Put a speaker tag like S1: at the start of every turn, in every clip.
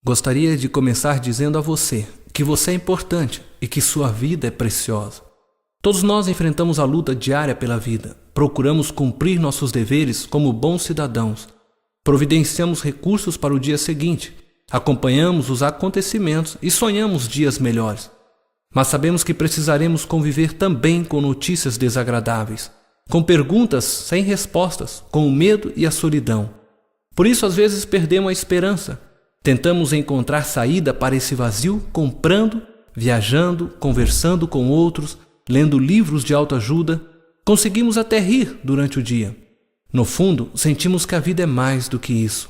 S1: Gostaria de começar dizendo a você que você é importante e que sua vida é preciosa. Todos nós enfrentamos a luta diária pela vida. Procuramos cumprir nossos deveres como bons cidadãos. Providenciamos recursos para o dia seguinte. Acompanhamos os acontecimentos e sonhamos dias melhores. Mas sabemos que precisaremos conviver também com notícias desagradáveis, com perguntas sem respostas, com o medo e a solidão. Por isso, às vezes, perdemos a esperança. Tentamos encontrar saída para esse vazio comprando, viajando, conversando com outros, lendo livros de autoajuda. Conseguimos até rir durante o dia. No fundo, sentimos que a vida é mais do que isso.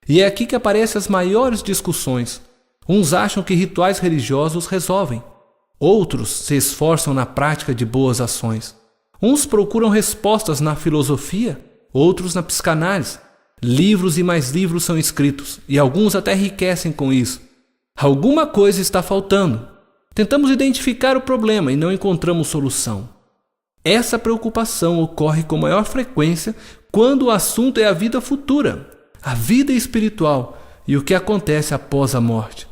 S1: E é aqui que aparecem as maiores discussões. Uns acham que rituais religiosos resolvem. Outros se esforçam na prática de boas ações. Uns procuram respostas na filosofia, outros na psicanálise. Livros e mais livros são escritos, e alguns até enriquecem com isso. Alguma coisa está faltando. Tentamos identificar o problema e não encontramos solução. Essa preocupação ocorre com maior frequência quando o assunto é a vida futura, a vida espiritual e o que acontece após a morte.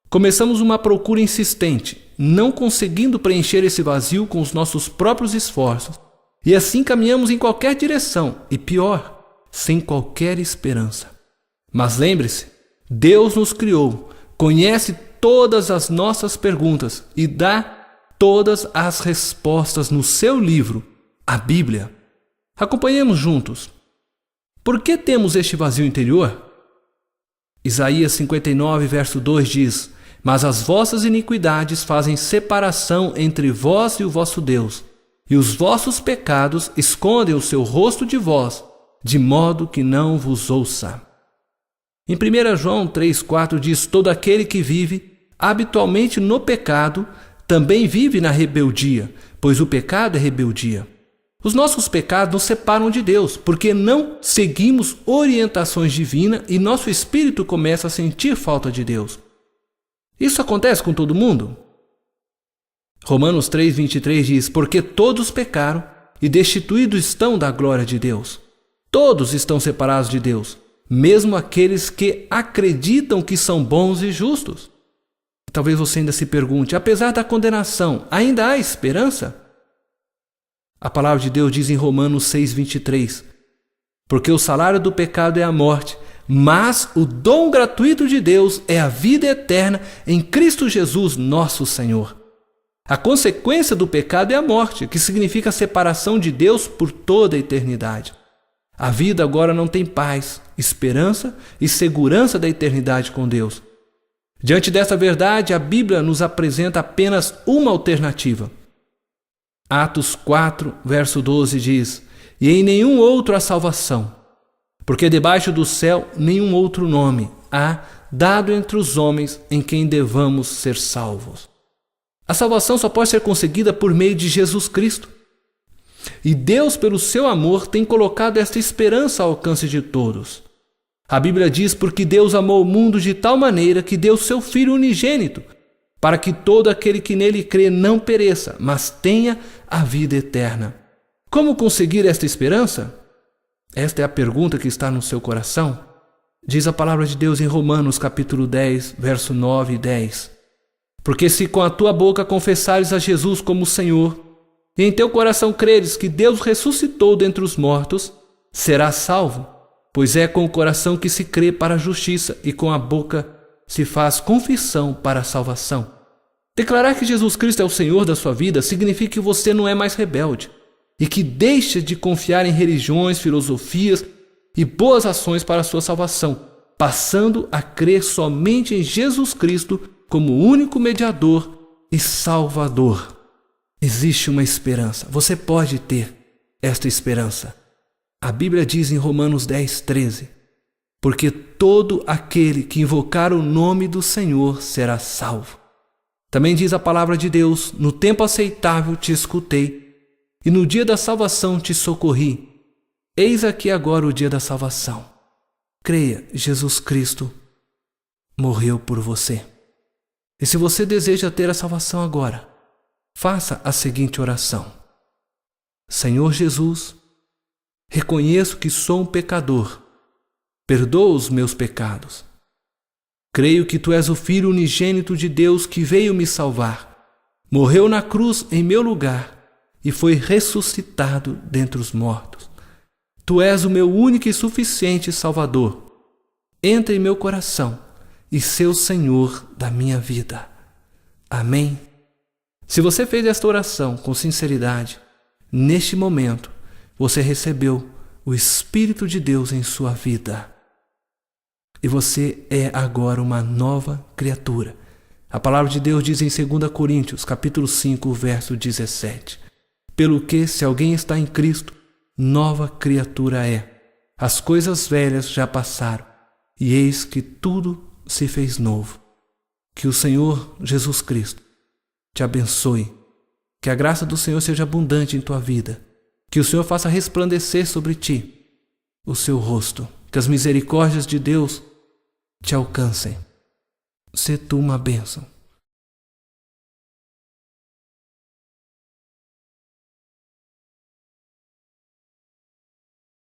S1: Começamos uma procura insistente, não conseguindo preencher esse vazio com os nossos próprios esforços, e assim caminhamos em qualquer direção, e pior, sem qualquer esperança. Mas lembre-se, Deus nos criou, conhece todas as nossas perguntas e dá todas as respostas no seu livro, a Bíblia. Acompanhemos juntos. Por que temos este vazio interior? Isaías 59, verso 2 diz: "Mas as vossas iniquidades fazem separação entre vós e o vosso Deus, e os vossos pecados escondem o seu rosto de vós, de modo que não vos ouça." Em 1 João 3,4 diz: "Todo aquele que vive habitualmente no pecado também vive na rebeldia, pois o pecado é rebeldia." Os nossos pecados nos separam de Deus, porque não seguimos orientações divinas e nosso espírito começa a sentir falta de Deus. Isso acontece com todo mundo? Romanos 3,23 diz: "Porque todos pecaram e destituídos estão da glória de Deus." Todos estão separados de Deus, mesmo aqueles que acreditam que são bons e justos. Talvez você ainda se pergunte: apesar da condenação, ainda há esperança? A palavra de Deus diz em Romanos 6,23: "Porque o salário do pecado é a morte, mas o dom gratuito de Deus é a vida eterna em Cristo Jesus, nosso Senhor." A consequência do pecado é a morte, que significa a separação de Deus por toda a eternidade. A vida agora não tem paz, esperança e segurança da eternidade com Deus. Diante dessa verdade, a Bíblia nos apresenta apenas uma alternativa. Atos 4, verso 12 diz: "E em nenhum outro há salvação, porque debaixo do céu nenhum outro nome há dado entre os homens em quem devamos ser salvos." A salvação só pode ser conseguida por meio de Jesus Cristo. E Deus, pelo seu amor, tem colocado esta esperança ao alcance de todos. A Bíblia diz: "Porque Deus amou o mundo de tal maneira que deu seu Filho unigênito, para que todo aquele que nele crê não pereça, mas tenha a vida eterna." Como conseguir esta esperança? Esta é a pergunta que está no seu coração. Diz a palavra de Deus em Romanos capítulo 10, verso 9 e 10. "Porque se com a tua boca confessares a Jesus como Senhor, e em teu coração creres que Deus ressuscitou dentre os mortos, serás salvo. Pois é com o coração que se crê para a justiça e com a boca se faz confissão para a salvação." Declarar que Jesus Cristo é o Senhor da sua vida significa que você não é mais rebelde e que deixa de confiar em religiões, filosofias e boas ações para a sua salvação, passando a crer somente em Jesus Cristo como o único mediador e salvador. Existe uma esperança. Você pode ter esta esperança. A Bíblia diz em Romanos 10, 13: "Porque todo aquele que invocar o nome do Senhor será salvo." Também diz a palavra de Deus: "No tempo aceitável te escutei, e no dia da salvação te socorri." Eis aqui agora o dia da salvação. Creia, Jesus Cristo morreu por você. E se você deseja ter a salvação agora, faça a seguinte oração: Senhor Jesus, reconheço que sou um pecador. Perdoa os meus pecados. Creio que tu és o Filho unigênito de Deus que veio me salvar. Morreu na cruz em meu lugar e foi ressuscitado dentre os mortos. Tu és o meu único e suficiente Salvador. Entra em meu coração e ser o Senhor da minha vida. Amém. Se você fez esta oração com sinceridade, neste momento você recebeu o Espírito de Deus em sua vida. E você é agora uma nova criatura. A palavra de Deus diz em 2 Coríntios, capítulo 5, verso 17. Pelo que, se alguém está em Cristo, nova criatura é. As coisas velhas já passaram, e eis que tudo se fez novo. Que o Senhor Jesus Cristo te abençoe. Que a graça do Senhor seja abundante em tua vida. Que o Senhor faça resplandecer sobre ti o seu rosto. Que as misericórdias de Deus te alcancem. Sê tu uma bênção.